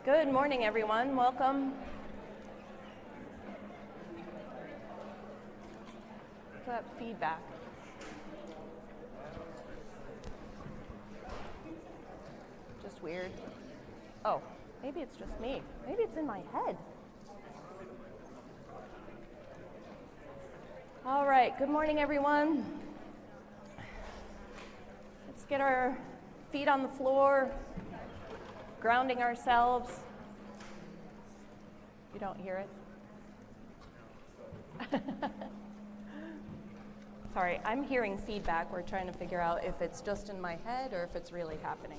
Good morning, everyone. Welcome. What's that feedback? Just weird. Oh, maybe it's just me. Maybe it's in my head. All right, good morning, everyone. Let's get our feet on the floor, grounding ourselves. You don't hear it? Sorry, I'm hearing feedback. We're trying to figure out if it's just in my head or if it's really happening.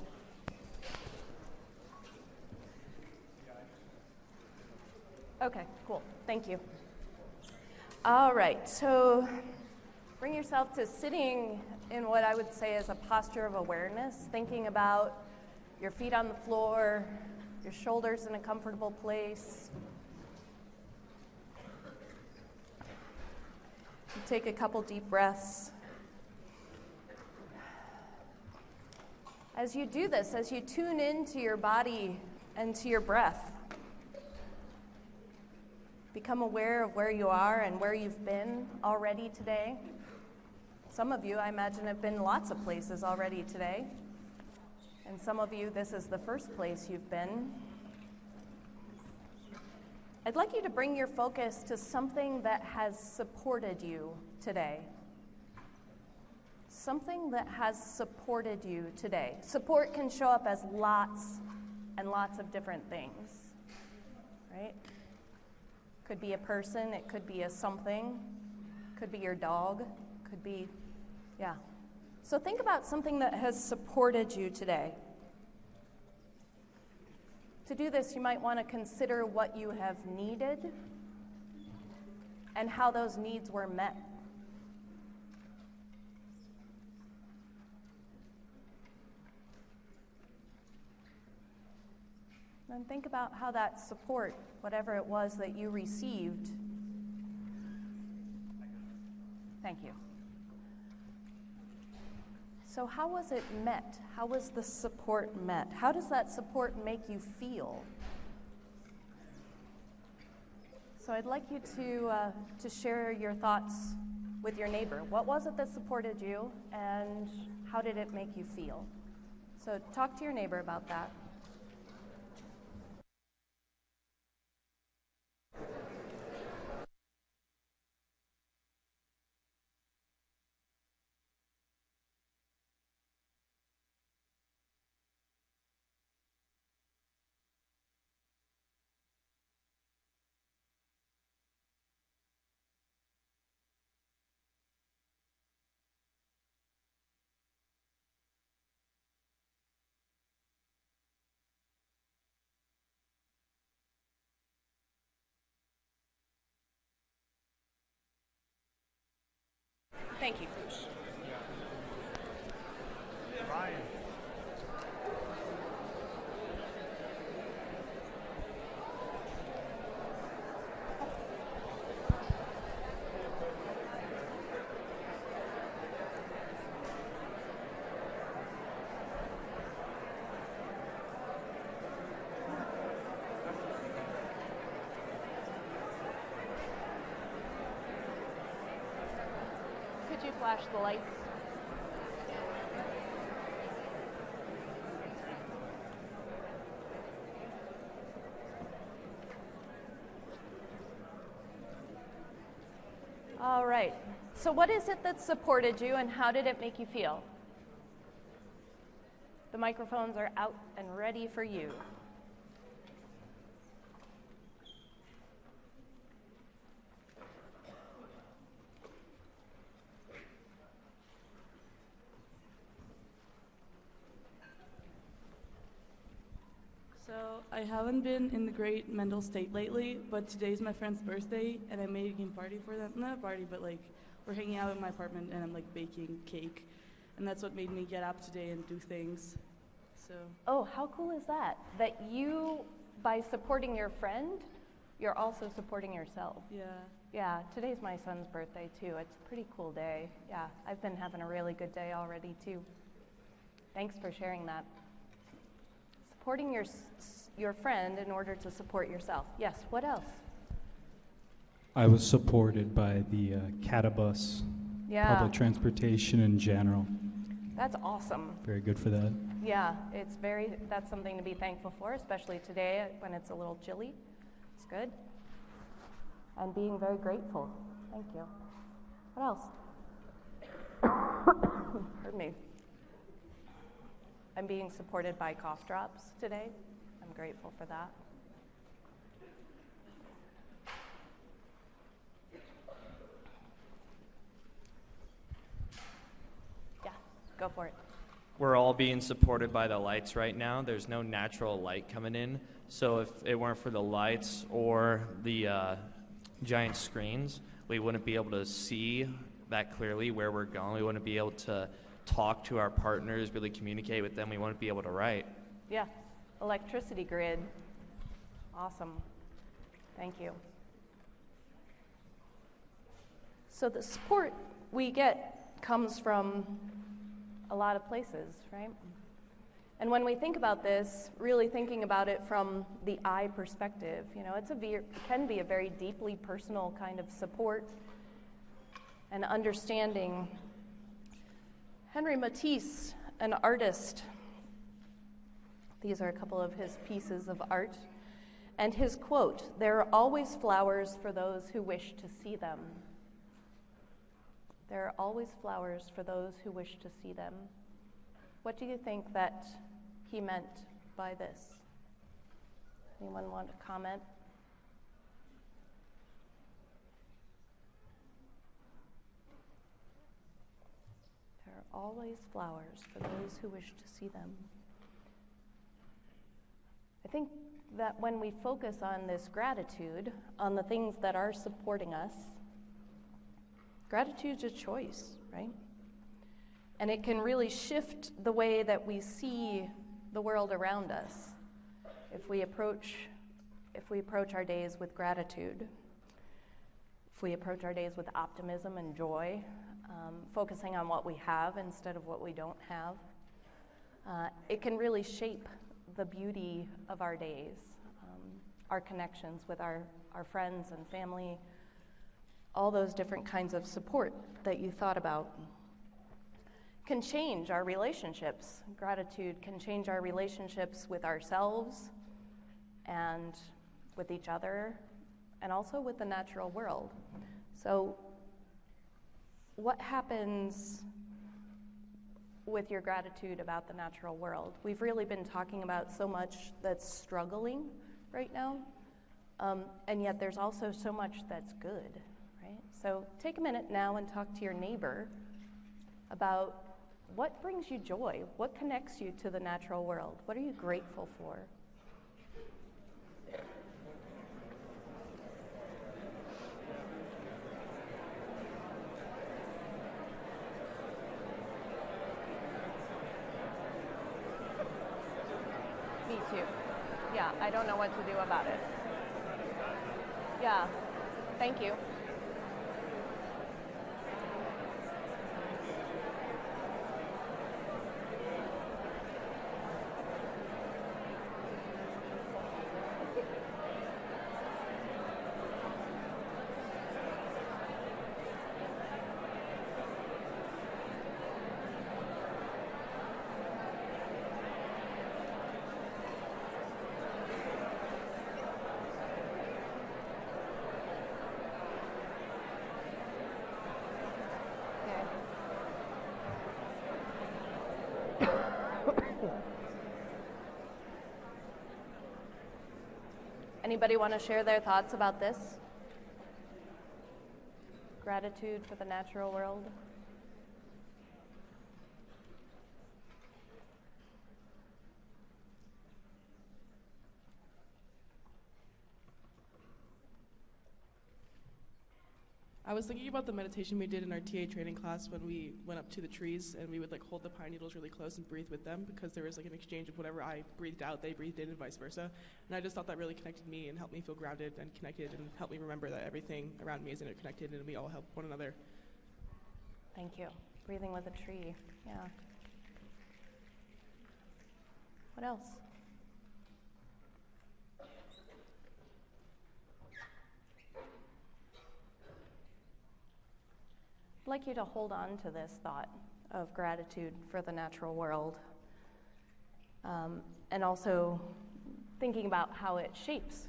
Okay, cool. Thank you. All right, so bring yourself to sitting in what I would say is a posture of awareness, thinking about your feet on the floor, your shoulders in a comfortable place. You take a couple deep breaths. As you do this, as you tune into your body and to your breath, become aware of where you are and where you've been already today. Some of you, I imagine, have been lots of places already today. And some of you, this is the first place you've been. I'd like you to bring your focus to something that has supported you today. Something that has supported you today. Support can show up as lots and lots of different things, right? Could be a person, it could be a something, could be your dog, could be, yeah. So think about something that has supported you today. To do this, you might want to consider what you have needed and how those needs were met. And think about how that support, whatever it was that you received. Thank you. So how was it met? How was the support met? How does that support make you feel? So I'd like you to share your thoughts with your neighbor. What was it that supported you, and how did it make you feel? So talk to your neighbor about that. Thank you. Ryan. Could you flash the lights? All right. So what is it that supported you, and how did it make you feel? The microphones are out and ready for you. So I haven't been in the great mental state lately, but today's my friend's birthday, and I'm making a party for them. Not a party, but like we're hanging out in my apartment, and I'm like baking cake, and that's what made me get up today and do things. So. Oh, how cool is that? That you, by supporting your friend, you're also supporting yourself. Yeah. Yeah, today's my son's birthday too. It's a pretty cool day. Yeah, I've been having a really good day already too. Thanks for sharing that. Supporting your friend in order to support yourself. Yes, what else? I was supported by the Catabus, Yeah, public transportation in general. that's awesome. Very good for that. Yeah, that's something to be thankful for, especially today when it's a little chilly. It's good. And being very grateful. Thank you. What else? Pardon me. I'm being supported by cough drops today. I'm grateful for that. Yeah, go for it. We're all being supported by the lights right now. There's no natural light coming in. So if it weren't for the lights or the giant screens, we wouldn't be able to see that clearly where we're going. We wouldn't be able to talk to our partners, really communicate with them. We wouldn't be able to write. Yeah, electricity grid. Awesome. Thank you. So the support we get comes from a lot of places, right? And when we think about this, really thinking about it from the I perspective, it can be a very deeply personal kind of support and understanding. Henri Matisse, an artist, these are a couple of his pieces of art, and his quote, "There are always flowers for those who wish to see them." There are always flowers for those who wish to see them. What do you think that he meant by this? Anyone want to comment? There are always flowers for those who wish to see them. I think that when we focus on this gratitude, on the things that are supporting us, gratitude's a choice, right? And it can really shift the way that we see the world around us if we approach our days with gratitude, if we approach our days with optimism and joy, focusing on what we have instead of what we don't have. It can really shape the beauty of our days, our connections with our friends and family, all those different kinds of support that you thought about. Can change our relationships. Gratitude can change our relationships with ourselves and with each other and also with the natural world. So what happens with your gratitude about the natural world? We've really been talking about so much that's struggling right now, and yet there's also so much that's good, right? So take a minute now and talk to your neighbor about what brings you joy, what connects you to the natural world, what are you grateful for? Me too. Yeah, I don't know what to do about it. Yeah, thank you. Anybody want to share their thoughts about this? Gratitude for the natural world? I was thinking about the meditation we did in our TA training class when we went up to the trees and we would hold the pine needles really close and breathe with them, because there was an exchange of whatever I breathed out, they breathed in, and vice versa. And I just thought that really connected me and helped me feel grounded and connected and helped me remember that everything around me is interconnected and we all help one another. Thank you. Breathing with a tree. Yeah. What else? like you to hold on to this thought of gratitude for the natural world, and also thinking about how it shapes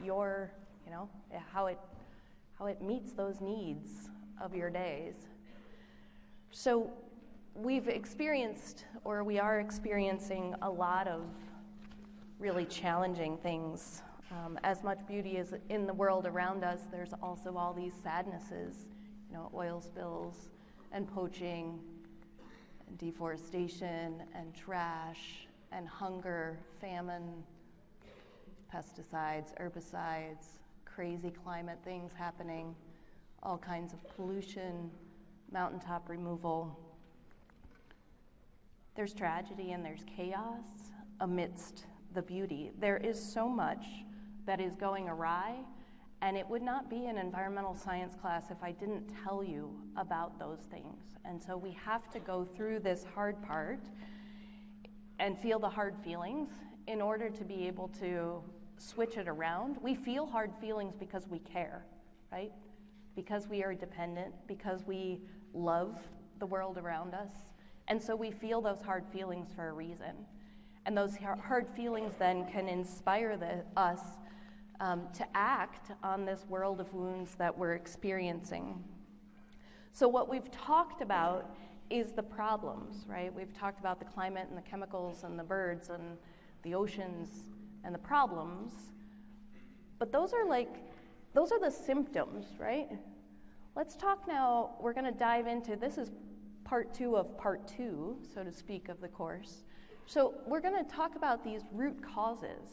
your, how it meets those needs of your days. So we've experienced, or we are experiencing, a lot of really challenging things. As much beauty is in the world around us, there's also all these sadnesses, oil spills and poaching and deforestation and trash and hunger, famine, pesticides, herbicides, crazy climate things happening, all kinds of pollution, mountaintop removal. There's tragedy and there's chaos amidst the beauty. There is so much that is going awry, and it would not be an environmental science class if I didn't tell you about those things. And so we have to go through this hard part and feel the hard feelings in order to be able to switch it around. We feel hard feelings because we care, right? Because we are dependent, because we love the world around us. And so we feel those hard feelings for a reason. And those hard feelings then can inspire us to act on this world of wounds that we're experiencing. So what we've talked about is the problems, right? We've talked about the climate and the chemicals and the birds and the oceans and the problems. But those are the symptoms, right? Let's talk now, we're going to dive into, this is part 2 of part 2, so to speak, of the course. So we're going to talk about these root causes.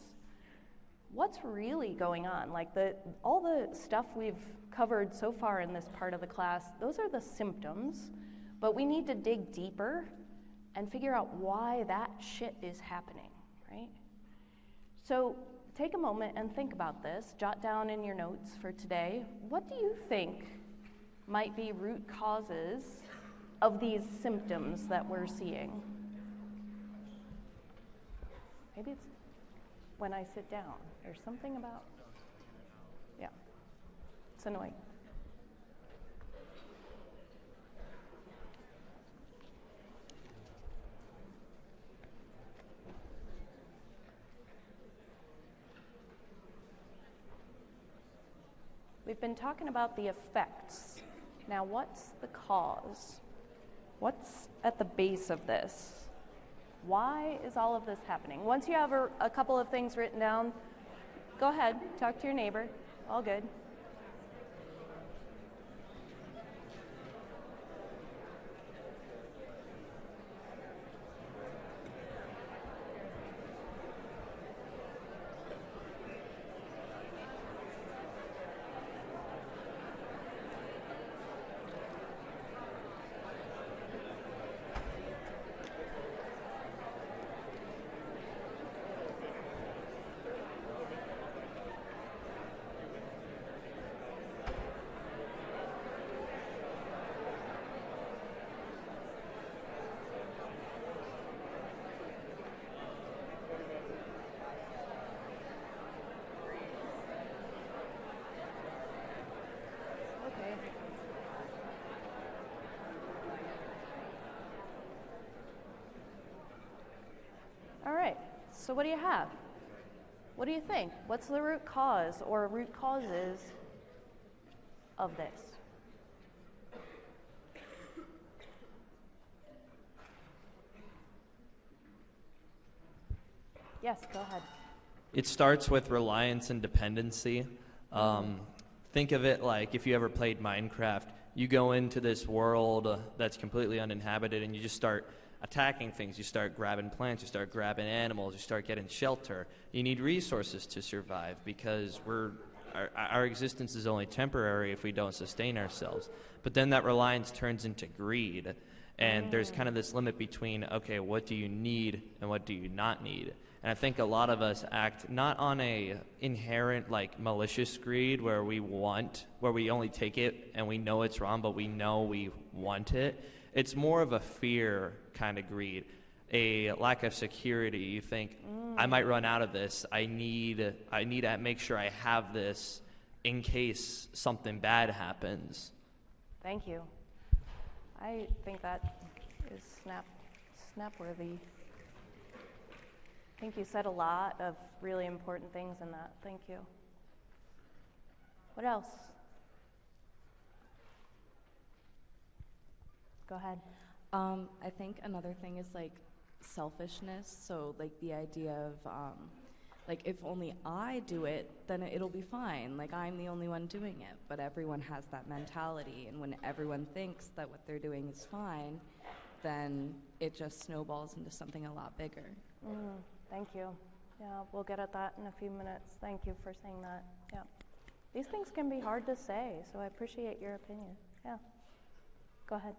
What's really going on? All the stuff we've covered so far in this part of the class, those are the symptoms, but we need to dig deeper and figure out why that shit is happening, right? So take a moment and think about this. Jot down in your notes for today, what do you think might be root causes of these symptoms that we're seeing? Maybe it's when I sit down. There's something about, yeah, it's annoying. We've been talking about the effects. Now, what's the cause? What's at the base of this? Why is all of this happening? Once you have a couple of things written down, go ahead, talk to your neighbor. All good. All right, so what do you have? What do you think? What's the root cause or root causes of this? Yes, go ahead. It starts with reliance and dependency. Think of it like if you ever played Minecraft, you go into this world that's completely uninhabited and you just start attacking things. You start grabbing plants, you start grabbing animals, you start getting shelter. You need resources to survive because our existence is only temporary if we don't sustain ourselves. But then that reliance turns into greed. And there's kind of this limit between, okay, what do you need and what do you not need? And I think a lot of us act not on a inherent, malicious greed where we only take it and we know it's wrong, but we know we want it. It's more of a fear kind of greed, a lack of security. You think, I might run out of this. I need to make sure I have this in case something bad happens. Thank you. I think that is snap-worthy. I think you said a lot of really important things in that. Thank you. What else? Go ahead. I think another thing is like selfishness. So like the idea of like if only I do it, then it'll be fine. Like I'm the only one doing it. But everyone has that mentality, and when everyone thinks that what they're doing is fine, then it just snowballs into something a lot bigger. Thank you. Yeah, we'll get at that in a few minutes. Thank you for saying that. Yeah. These things can be hard to say, so I appreciate your opinion. Yeah. Go ahead.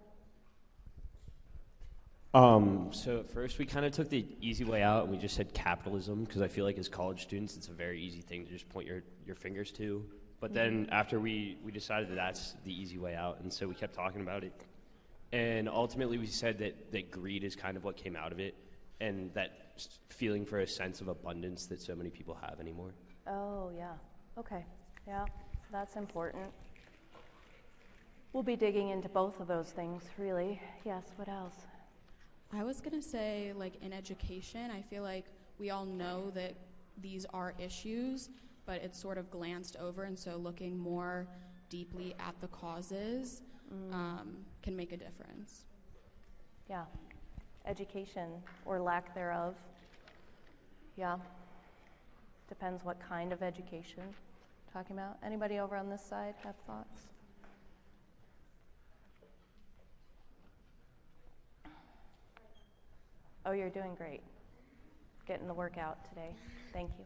So at first we kind of took the easy way out and we just said capitalism, because I feel like as college students it's a very easy thing to just point your fingers to. But then after we decided that that's the easy way out, and so we kept talking about it. And ultimately we said that greed is kind of what came out of it, and that feeling for a sense of abundance that so many people have anymore. Oh, yeah. Okay. Yeah, that's important. We'll be digging into both of those things, really. Yes, what else? I was going to say, like, in education, I feel like we all know that these are issues, but it's sort of glanced over, and so looking more deeply at the causes can make a difference. Yeah. Education, or lack thereof. Yeah. Depends what kind of education talking about. Anybody over on this side have thoughts? Oh, you're doing great. Getting the workout today. Thank you.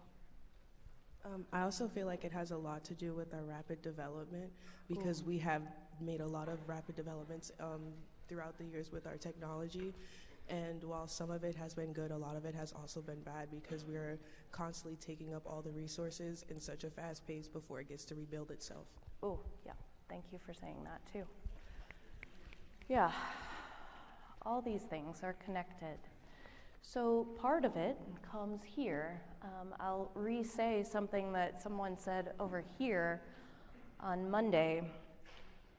I also feel like it has a lot to do with our rapid development, because we have made a lot of rapid developments throughout the years with our technology. And while some of it has been good, a lot of it has also been bad, because we are constantly taking up all the resources in such a fast pace before it gets to rebuild itself. Oh, yeah. Thank you for saying that, too. Yeah. All these things are connected. So part of it comes here. I'll re-say something that someone said over here on Monday.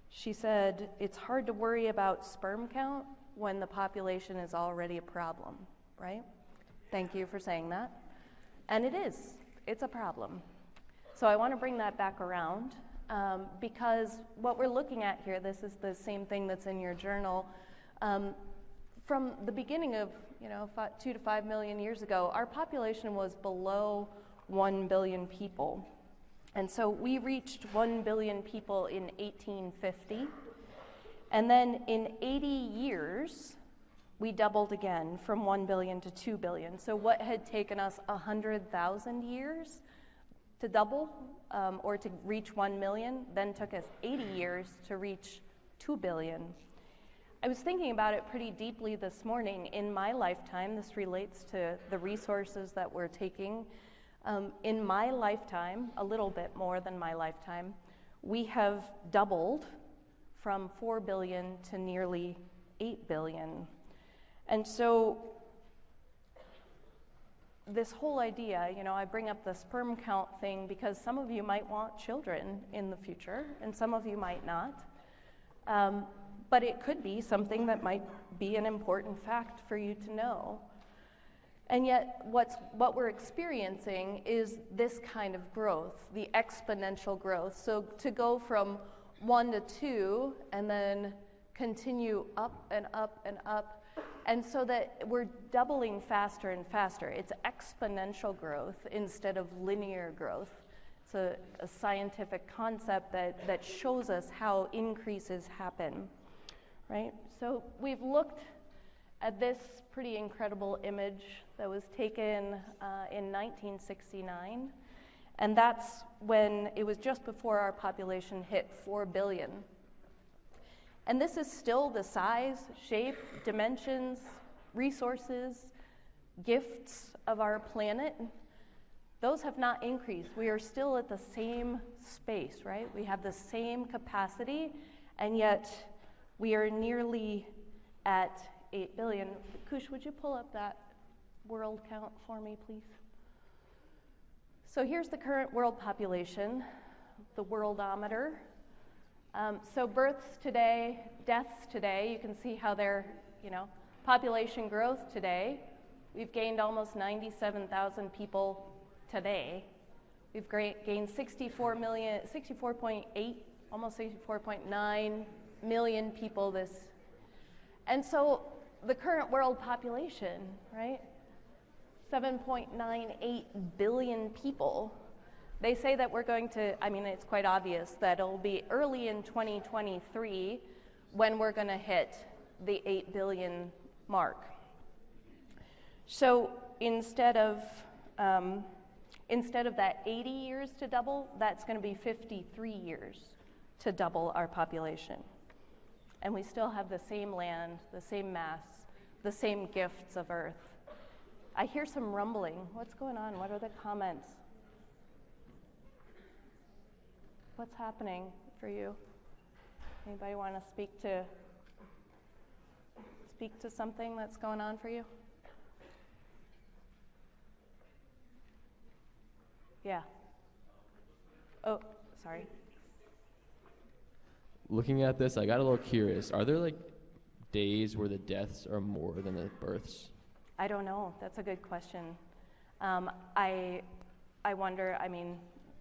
She said, it's hard to worry about sperm count when the population is already a problem, right? Thank you for saying that. And it is. It's a problem. So I want to bring that back around because what we're looking at here, this is the same thing that's in your journal. From the beginning of 2 to 5 million years ago, our population was below 1 billion people. And so we reached 1 billion people in 1850. And then in 80 years, we doubled again from 1 billion to 2 billion. So what had taken us 100,000 years to double or to reach 1 million, then took us 80 years to reach 2 billion. I was thinking about it pretty deeply this morning. In my lifetime, this relates to the resources that we're taking. In my lifetime, a little bit more than my lifetime, we have doubled from 4 billion to nearly 8 billion. And so this whole idea, I bring up the sperm count thing because some of you might want children in the future, and some of you might not. But it could be something that might be an important fact for you to know. And yet, what we're experiencing is this kind of growth, the exponential growth. So to go from 1 to 2 and then continue up and up and up, and so that we're doubling faster and faster. It's exponential growth instead of linear growth. It's a scientific concept that shows us how increases happen. Right? So we've looked at this pretty incredible image that was taken in 1969, and that's when it was just before our population hit 4 billion. And this is still the size, shape, dimensions, resources, gifts of our planet. Those have not increased. We are still at the same space, right? We have the same capacity, and yet we are nearly at 8 billion. Kush, would you pull up that world count for me, please? So here's the current world population, the worldometer. So births today, deaths today, you can see how they're, population growth today. We've gained almost 97,000 people today. We've gained 64.8, almost 64.9 million people this. And so the current world population, right? 7.98 billion people. They say that we're going to, it's quite obvious that it'll be early in 2023 when we're going to hit the 8 billion mark. So instead of that 80 years to double, that's going to be 53 years to double our population. And we still have the same land, the same mass, the same gifts of Earth. I hear some rumbling. What's going on? What are the comments? What's happening for you? Anybody want to speak to something that's going on for you? Yeah. Oh, sorry. Looking at this, I got a little curious. Are there days where the deaths are more than the births? I don't know. That's a good question. I wonder,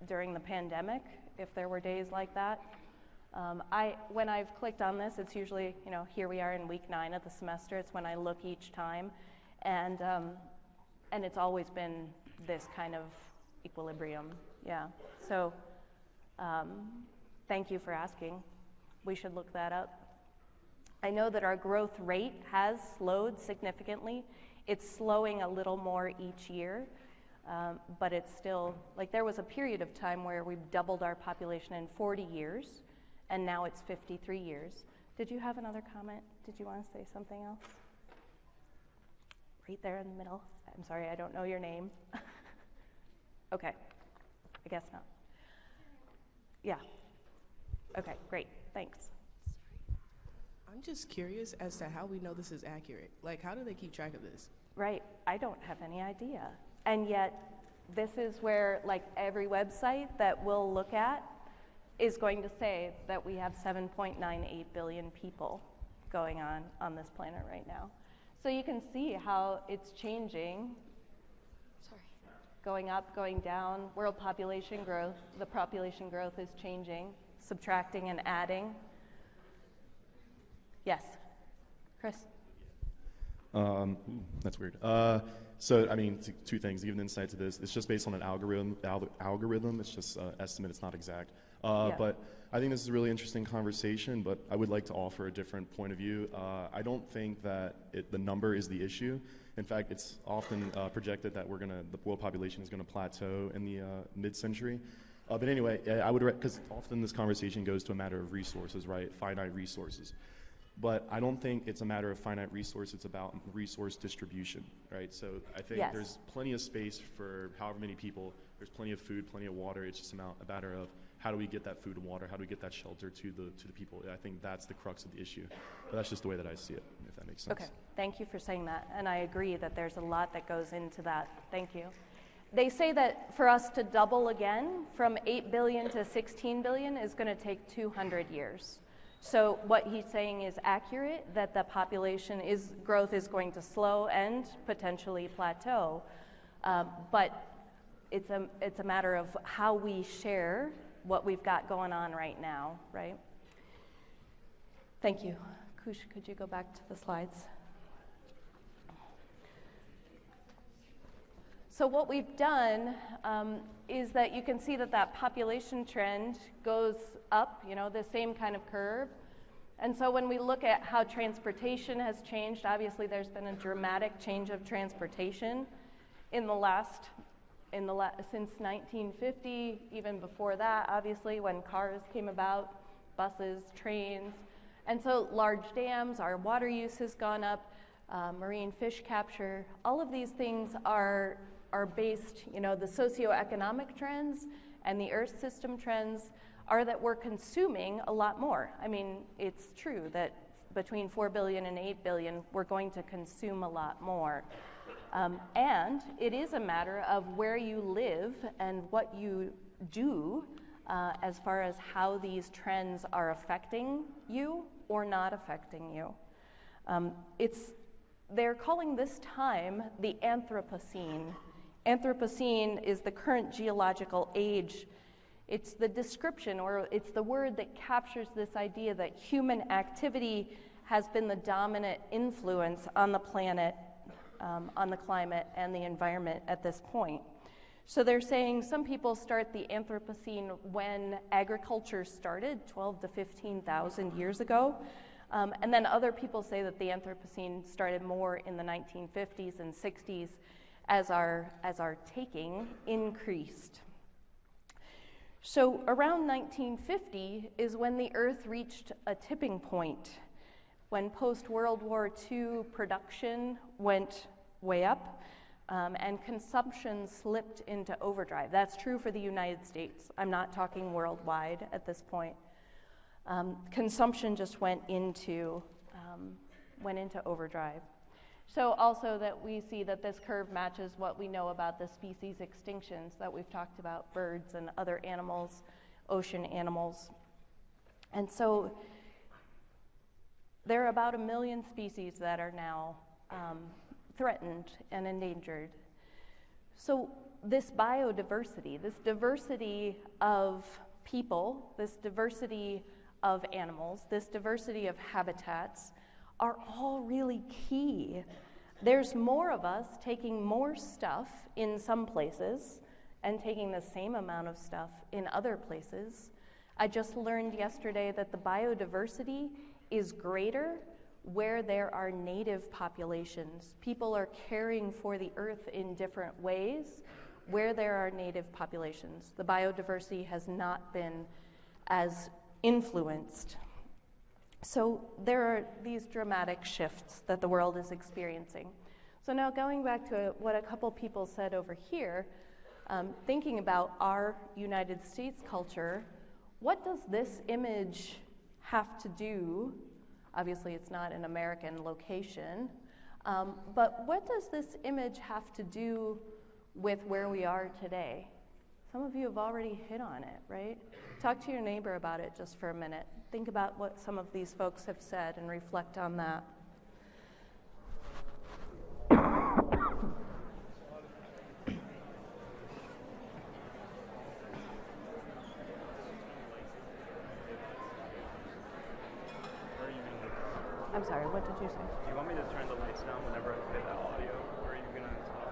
during the pandemic, if there were days like that. When I've clicked on this, it's usually, here we are in week 9 of the semester. It's when I look each time. And it's always been this kind of equilibrium. Yeah. So thank you for asking. We should look that up. I know that our growth rate has slowed significantly. It's slowing a little more each year, but it's still, there was a period of time where we've doubled our population in 40 years, and now it's 53 years. Did you have another comment? Did you want to say something else? Right there in the middle. I'm sorry, I don't know your name. Okay, I guess not. Yeah. Okay, great, thanks. I'm just curious as to how we know this is accurate. How do they keep track of this? Right, I don't have any idea. And yet, this is where, every website that we'll look at is going to say that we have 7.98 billion people going on this planet right now. So you can see how it's changing. Sorry. Going up, going down, world population growth. The population growth is changing, subtracting and adding. Yes, Chris. That's weird. Two things. To give an insight to this, it's just based on an algorithm. It's just estimate. It's not exact. Yeah. But I think this is a really interesting conversation. But I would like to offer a different point of view. I don't think that the number is the issue. In fact, it's often projected that the world population is going to plateau in the mid-century. But anyway, I would, because often this conversation goes to a matter of resources, right? Finite resources. But I don't think it's a matter of finite resource, it's about resource distribution, right? So I think Yes. There's plenty of space for however many people, there's plenty of food, plenty of water. It's just a matter of how do we get that food and water, how do we get that shelter to the people. I think that's the crux of the issue. But that's just the way that I see it, if that makes sense. Okay, thank you for saying that. And I agree that there's a lot that goes into that. Thank you. They say that for us to double again from 8 billion to 16 billion is going to take 200 years. So what he's saying is accurate, that the population growth is going to slow and potentially plateau. But it's a matter of how we share what we've got going on right now, right? Thank you. Kush, could you go back to the slides? So what we've done is that you can see that population trend goes up, the same kind of curve. And so when we look at how transportation has changed, obviously there's been a dramatic change of transportation since 1950, even before that, obviously, when cars came about, buses, trains. And so large dams, our water use has gone up, marine fish capture, all of these things are based, the socioeconomic trends and the Earth system trends are that we're consuming a lot more. It's true that between 4 billion and 8 billion, we're going to consume a lot more. And it is a matter of where you live and what you do as far as how these trends are affecting you or not affecting you. They're calling this time the Anthropocene. Anthropocene is the current geological age. It's the description, or it's the word that captures this idea that human activity has been the dominant influence on the planet, on the climate and the environment at this point. So they're saying some people start the Anthropocene when agriculture started 12 to 15,000 years ago. And then other people say that the Anthropocene started more in the 1950s and 60s as our taking increased. So around 1950 is when the Earth reached a tipping point, when post-World War II production went way up and consumption slipped into overdrive. That's true for the United States. I'm not talking worldwide at this point. Consumption just went into overdrive. So also that we see that this curve matches what we know about the species extinctions that we've talked about, birds and other animals, ocean animals. And so there are about 1 million species that are now threatened and endangered. So this biodiversity, this diversity of people, this diversity of animals, this diversity of habitats are all really key. There's more of us taking more stuff in some places and taking the same amount of stuff in other places. I just learned yesterday that the biodiversity is greater where there are native populations. People are caring for the earth in different ways where there are native populations. The biodiversity has not been as influenced. So there are these dramatic shifts that the world is experiencing. So now going back to what a couple people said over here, thinking about our United States culture, what does this image have to do? Obviously it's not an American location, but what does this image have to do with where we are today? Some of you have already hit on it, right? Talk to your neighbor about it just for a minute. Think about what some of these folks have said and reflect on that. I'm sorry, what did you say? Do you want me to turn the lights down whenever I play that audio, or are you going to talk?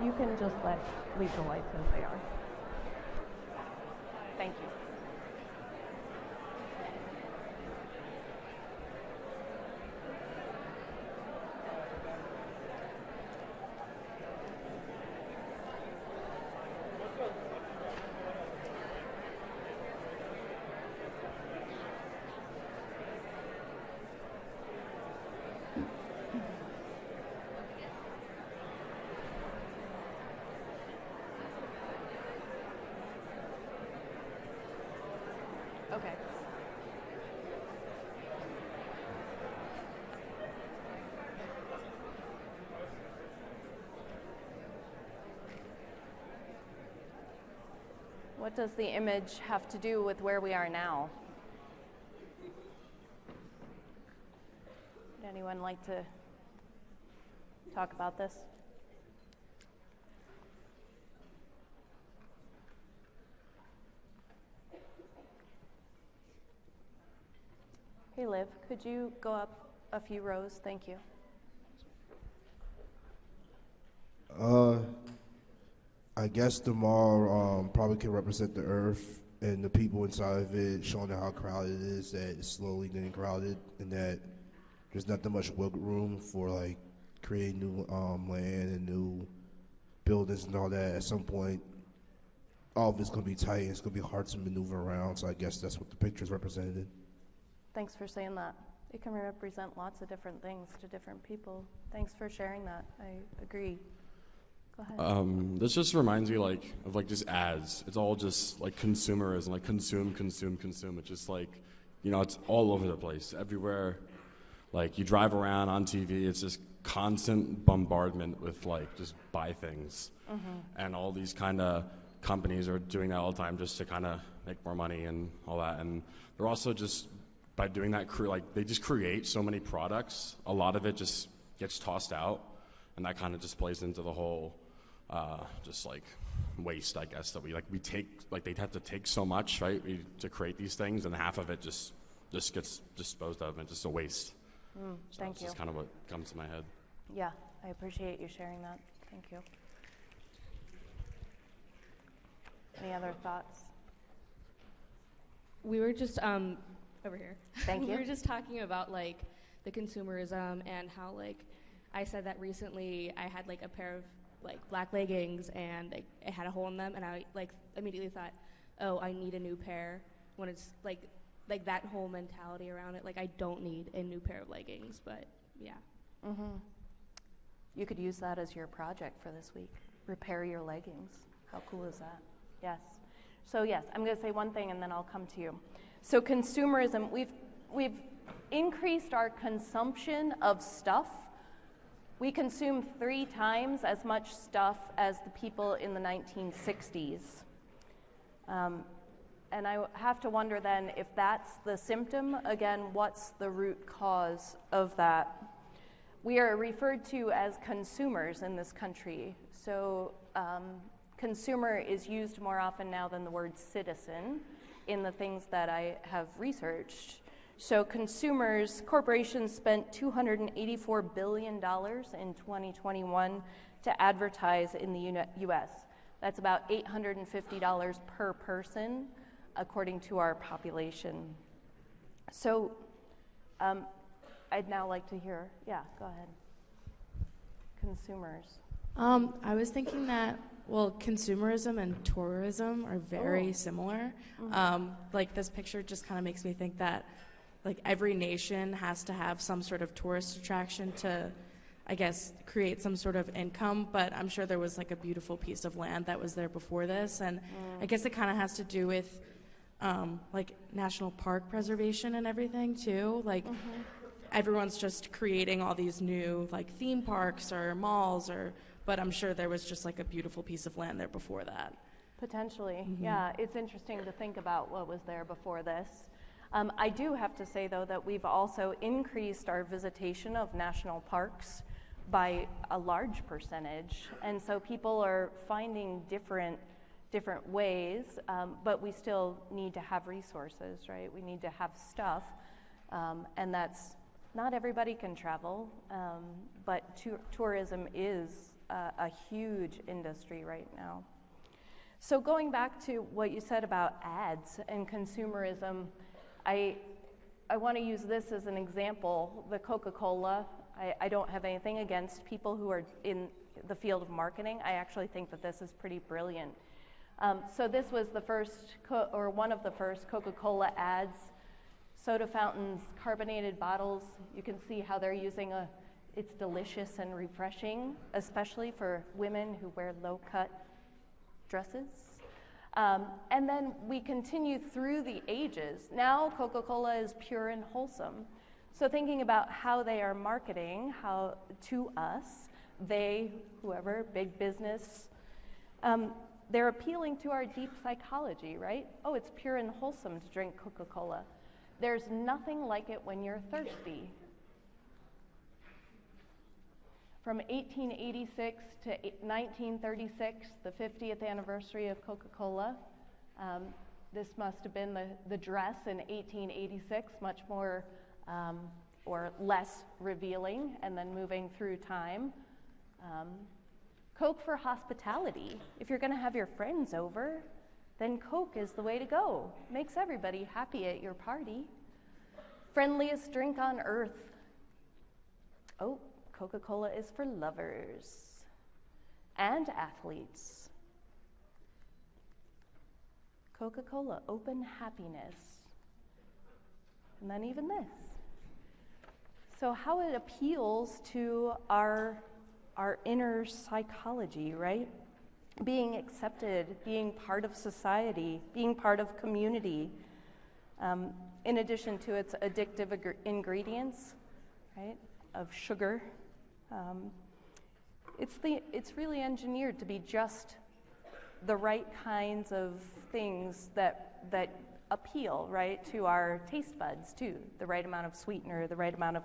You can just leave the lights as they are. Thank you. Okay. What does the image have to do with where we are now? Would anyone like to talk about this? Hey, Liv, could you go up a few rows? Thank you. I guess the mall probably can represent the earth and the people inside of it, showing how crowded it is, that it's slowly getting crowded, and that there's not that much wiggle room for like creating new land and new buildings and all that. At some point, all of it's going to be tight and it's going to be hard to maneuver around, so I guess that's what the picture's represented. Thanks for saying that. It can represent lots of different things to different people. Thanks for sharing that. I agree. Go ahead. This just reminds me of just ads. It's all just like consumerism, like consume. It's just like, it's all over the place, everywhere. Like you drive around on TV, it's just constant bombardment with like just buy things. Mm-hmm. And all these kind of companies are doing that all the time just to kind of make more money and all that. And they're also just, by doing that, they just create so many products, a lot of it just gets tossed out, and that kind of just plays into the whole just like waste, I guess, that we take, like they'd have to take so much, right, to create these things, and half of it just gets disposed of and just a waste. So Thank that's you. just kind of what comes to my head. Yeah, I appreciate you sharing that. Thank you. Any other thoughts? We were just over here. Thank you. We were just talking about like the consumerism and how like I said that recently I had like a pair of like black leggings and it had a hole in them, and I like immediately thought, oh, I need a new pair, when it's like that whole mentality around it. Like I don't need a new pair of leggings, but yeah. Mm-hmm. You could use that as your project for this week. Repair your leggings. How cool is that? Yes. So yes, I'm going to say one thing and then I'll come to you. So consumerism, we've increased our consumption of stuff. We consume 3 times as much stuff as the people in the 1960s. And I have to wonder then, if that's the symptom, again, what's the root cause of that? We are referred to as consumers in this country. So consumer is used more often now than the word citizen in the things that I have researched. So corporations spent $284 billion in 2021 to advertise in the US. That's about $850 per person, according to our population. So I'd now like to hear, go ahead. Consumers. I was thinking that, well, consumerism and tourism are very similar. Mm-hmm. Like this picture just kind of makes me think that like every nation has to have some sort of tourist attraction to, I guess, create some sort of income, but I'm sure there was like a beautiful piece of land that was there before this, and I guess it kind of has to do with like national park preservation and everything too. Like everyone's just creating all these new like theme parks or malls, but I'm sure there was just like a beautiful piece of land there before that. Potentially, yeah. It's interesting to think about what was there before this. I do have to say, though, that we've also increased our visitation of national parks by a large percentage, and so people are finding different ways, but we still need to have resources, right? We need to have stuff, and that's, not everybody can travel, but tourism is a huge industry right now. So going back to what you said about ads and consumerism, I want to use this as an example. The Coca-Cola, I don't have anything against people who are in the field of marketing. I actually think that this is pretty brilliant. So this was the first, or one of the first Coca-Cola ads. Soda fountains, carbonated bottles. You can see how they're using it's delicious and refreshing, especially for women who wear low-cut dresses. And then we continue through the ages. Now Coca-Cola is pure and wholesome. So thinking about how they are marketing, how to us, whoever, big business, they're appealing to our deep psychology, right? Oh, it's pure and wholesome to drink Coca-Cola. There's nothing like it when you're thirsty. From 1886 to 1936, the 50th anniversary of Coca-Cola. This must have been the dress in 1886, much more or less revealing, and then moving through time. Coke for hospitality. If you're going to have your friends over, then Coke is the way to go. Makes everybody happy at your party. Friendliest drink on earth. Oh, Coca-Cola is for lovers and athletes. Coca-Cola, open happiness. And then even this. So how it appeals to our inner psychology, right? Being accepted, being part of society, being part of community. In addition to its addictive ingredients, right, of sugar. It's really engineered to be just the right kinds of things that appeal, right, to our taste buds too. The right amount of sweetener, the right amount of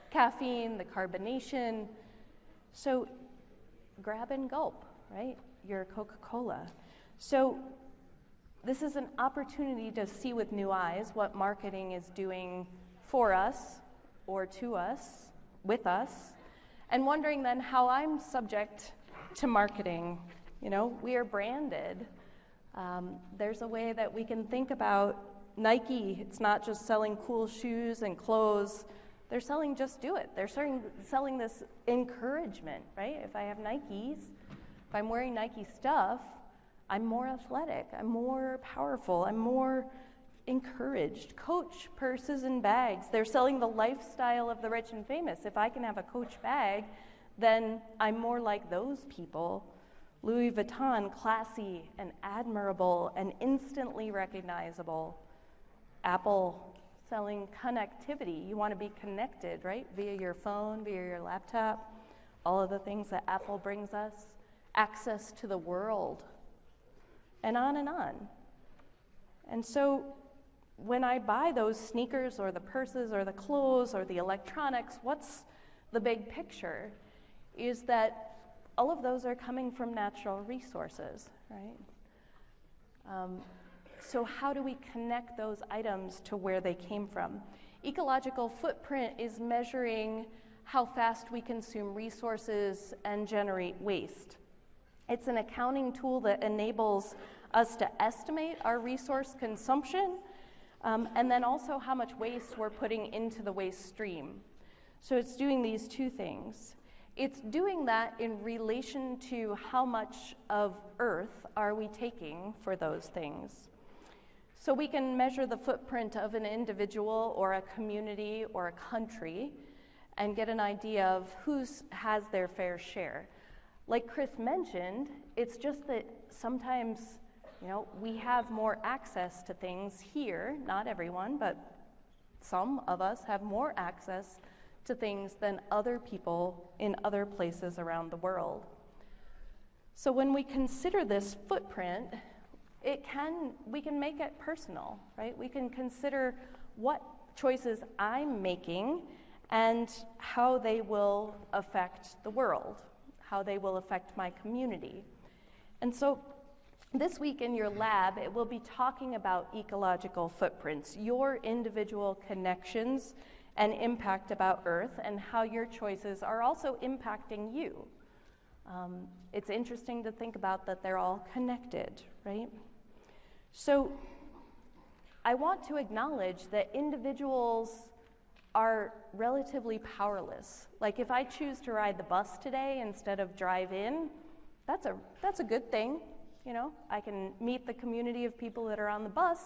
caffeine, the carbonation. So grab and gulp, right? Your Coca-Cola. So this is an opportunity to see with new eyes what marketing is doing for us or to us, with us, and wondering then how I'm subject to marketing. You know, we are branded. There's a way that we can think about Nike. It's not just selling cool shoes and clothes. They're selling just do it. They're selling this encouragement, right? If I have Nikes, if I'm wearing Nike stuff, I'm more athletic, I'm more powerful, I'm more encouraged. Coach purses and bags. They're selling the lifestyle of the rich and famous. If I can have a Coach bag, then I'm more like those people. Louis Vuitton, classy and admirable and instantly recognizable. Apple selling connectivity. You want to be connected, right? Via your phone, via your laptop, all of the things that Apple brings us, access to the world, and on and on. And so when I buy those sneakers or the purses or the clothes or the electronics, what's the big picture? Is that all of those are coming from natural resources, right? So how do we connect those items to where they came from? Ecological footprint is measuring how fast we consume resources and generate waste. It's an accounting tool that enables us to estimate our resource consumption and then also how much waste we're putting into the waste stream. So it's doing these two things. It's doing that in relation to how much of Earth are we taking for those things. So we can measure the footprint of an individual or a community or a country and get an idea of who has their fair share. Like Chris mentioned, it's just that sometimes, you know, we have more access to things here, not everyone, but some of us have more access to things than other people in other places around the world. So when we consider this footprint, we can make it personal, right? We can consider what choices I'm making and how they will affect the world, how they will affect my community. And so this week in your lab, it will be talking about ecological footprints, your individual connections and impact about Earth, and how your choices are also impacting you. It's interesting to think about that they're all connected, right? So I want to acknowledge that individuals are relatively powerless. Like if I choose to ride the bus today instead of drive in, that's a good thing. You know, I can meet the community of people that are on the bus.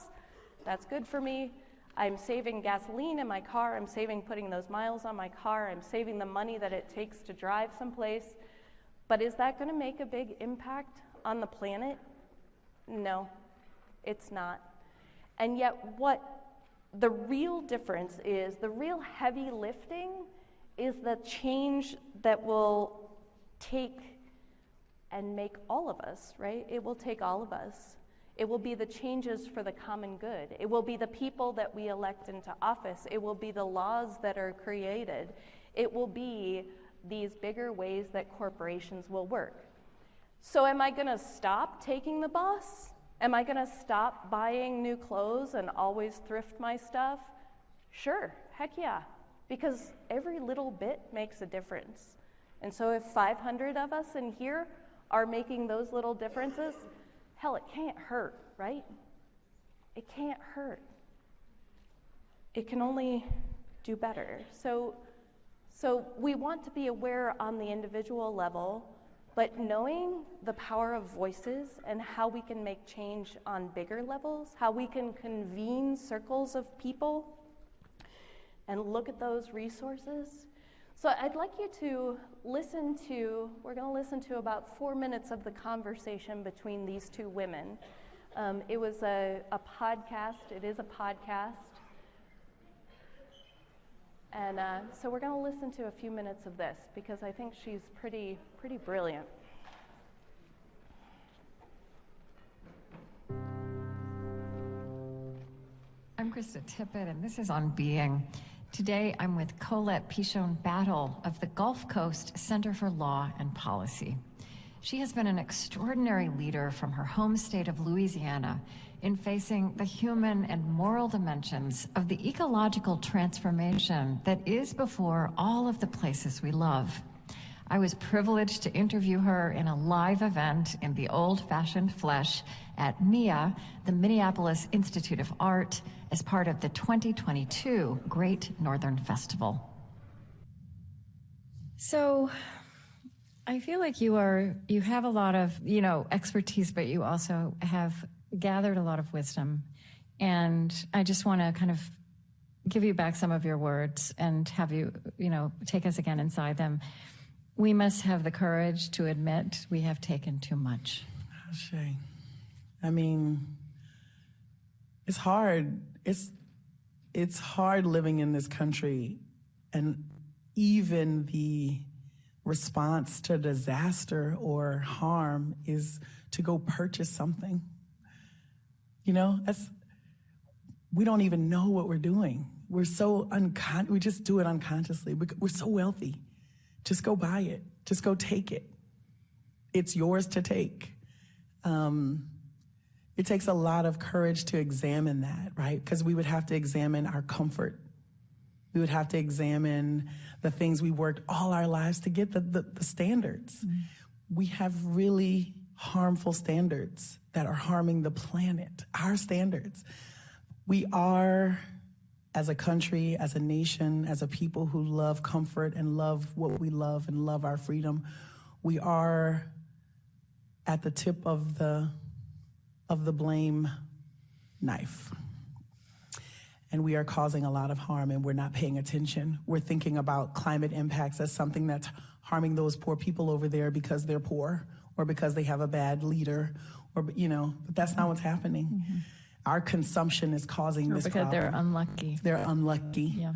That's good for me. I'm saving gasoline in my car. I'm saving putting those miles on my car. I'm saving the money that it takes to drive someplace. But is that going to make a big impact on the planet? No, it's not. And yet what the real difference is, the real heavy lifting, is the change that will take and make all of us, right? It will take all of us. It will be the changes for the common good. It will be the people that we elect into office. It will be the laws that are created. It will be these bigger ways that corporations will work. So am I going to stop taking the bus? Am I going to stop buying new clothes and always thrift my stuff? Sure, heck yeah, because every little bit makes a difference. And so if 500 of us in here are making those little differences, hell, it can't hurt, right? It can't hurt. It can only do better. So we want to be aware on the individual level, but knowing the power of voices and how we can make change on bigger levels, how we can convene circles of people and look at those resources. So I'd like you to listen to, we're going to listen to about 4 minutes of the conversation between these two women. It was a podcast, it is a podcast. And so we're going to listen to a few minutes of this because I think she's pretty brilliant. Krista Tippett, and this is On Being. Today, I'm with Colette Pichon-Battle of the Gulf Coast Center for Law and Policy. She has been an extraordinary leader from her home state of Louisiana in facing the human and moral dimensions of the ecological transformation that is before all of the places we love. I was privileged to interview her in a live event in the old-fashioned flesh at MIA, the Minneapolis Institute of Art, as part of the 2022 Great Northern Festival. So, I feel like you have a lot of, expertise, but you also have gathered a lot of wisdom. And I just want to kind of give you back some of your words and have you, take us again inside them. We must have the courage to admit we have taken too much. Shay, I mean, it's hard. It's hard living in this country, and even the response to disaster or harm is to go purchase something. We don't even know what we're doing. We're so we just do it unconsciously. We're so wealthy. Just go buy it. Just go take it. It's yours to take. It takes a lot of courage to examine that, right? Because we would have to examine our comfort. We would have to examine the things we worked all our lives to get, the standards. Mm-hmm. We have really harmful standards that are harming the planet, our standards. We are, as a country, as a nation, as a people who love comfort and love what we love and love our freedom, we are at the tip of the blame knife. And we are causing a lot of harm, and we're not paying attention. We're thinking about climate impacts as something that's harming those poor people over there because they're poor or because they have a bad leader, or, but that's not what's happening. Mm-hmm. Our consumption is causing this problem. Because they're unlucky. They're unlucky.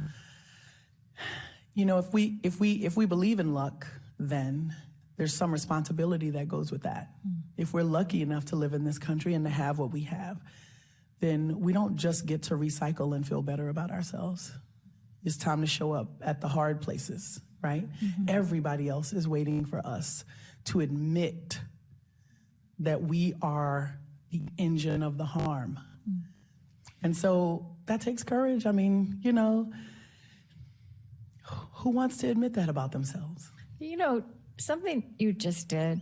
Yeah. If we believe in luck, then there's some responsibility that goes with that. Mm. If we're lucky enough to live in this country and to have what we have, then we don't just get to recycle and feel better about ourselves. It's time to show up at the hard places, right? Mm-hmm. Everybody else is waiting for us to admit that we are the engine of the harm. Mm. And so that takes courage. I mean, who wants to admit that about themselves? Something you just did,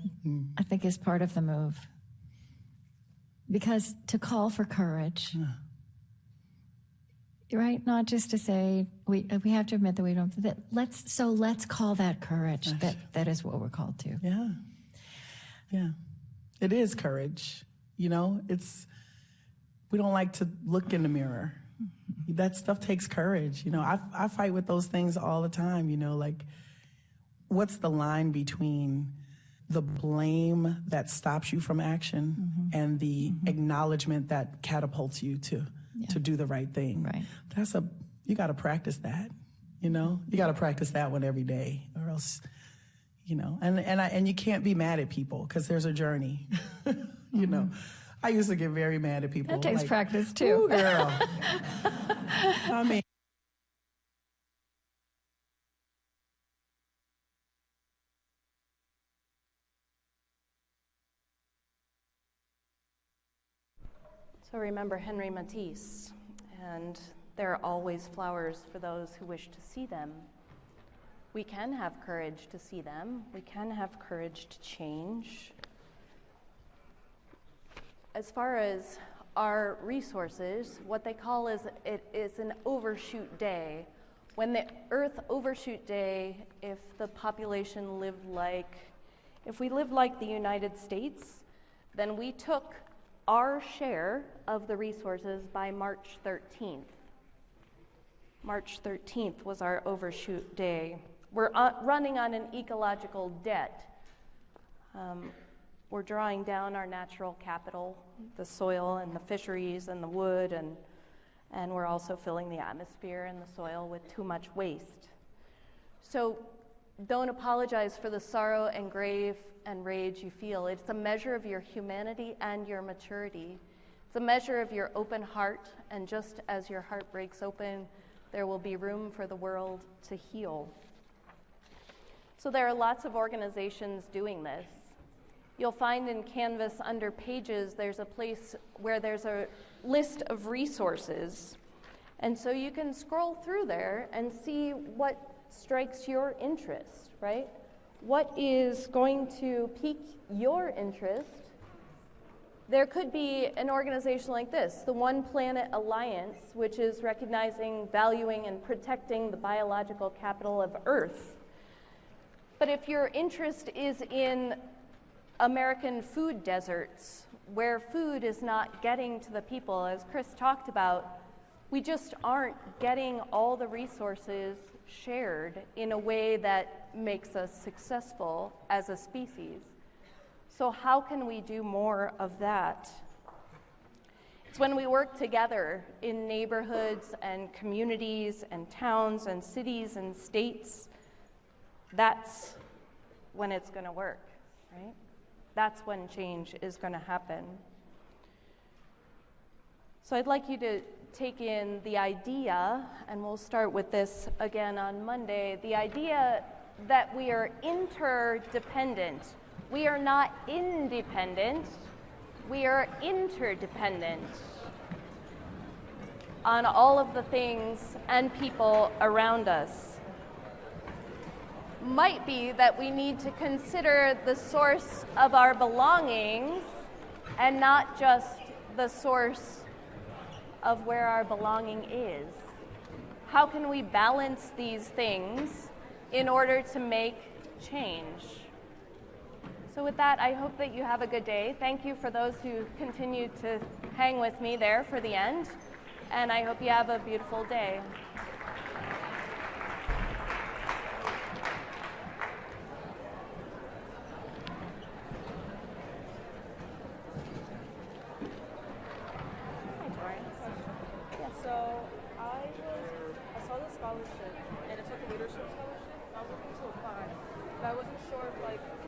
I think, is part of the move. Because to call for courage, right? Not just to say we have to admit that we don't. Let's call that courage. That is what we're called to. Yeah. It is courage. We don't like to look in the mirror. That stuff takes courage. I fight with those things all the time. What's the line between the blame that stops you from action and the acknowledgement that catapults you to do the right thing? Right. You got to practice that. You got to practice that one every day, or else, and you can't be mad at people because there's a journey. I used to get very mad at people. That takes practice too. Ooh, girl. I mean. So remember Henry Matisse, and there are always flowers for those who wish to see them. We can have courage to see them. We can have courage to change. As far as our resources, what they call is an overshoot day. When the Earth overshoot day, if the population if we lived like the United States, then we took our share of the resources by March 13th. March 13th was our overshoot day. We're running on an ecological debt. We're drawing down our natural capital, the soil and the fisheries and the wood, and we're also filling the atmosphere and the soil with too much waste. So don't apologize for the sorrow and grave and rage you feel. It's a measure of your humanity and your maturity It's a measure of your open heart, and just as your heart breaks open, there will be room for the world to heal. So there are lots of organizations doing this. You'll find in Canvas under Pages, there's a place where there's a list of resources. And so you can scroll through there and see what strikes your interest, right? What is going to pique your interest? There could be an organization like this, the One Planet Alliance, which is recognizing, valuing, and protecting the biological capital of Earth. But if your interest is in American food deserts, where food is not getting to the people, as Chris talked about, we just aren't getting all the resources shared in a way that makes us successful as a species. So how can we do more of that? It's when we work together in neighborhoods and communities and towns and cities and states, that's when it's going to work, right? That's when change is going to happen. So I'd like you to take in the idea, and we'll start with this again on Monday, the idea that we are interdependent. We are not independent, we are interdependent on all of the things and people around us. Might be that we need to consider the source of our belongings and not just the source of where our belonging is. How can we balance these things in order to make change? So with that, I hope that you have a good day. Thank you for those who continue to hang with me there for the end, and I hope you have a beautiful day. So I saw the scholarship, and it's like a leadership scholarship. I was looking to apply, but I wasn't sure if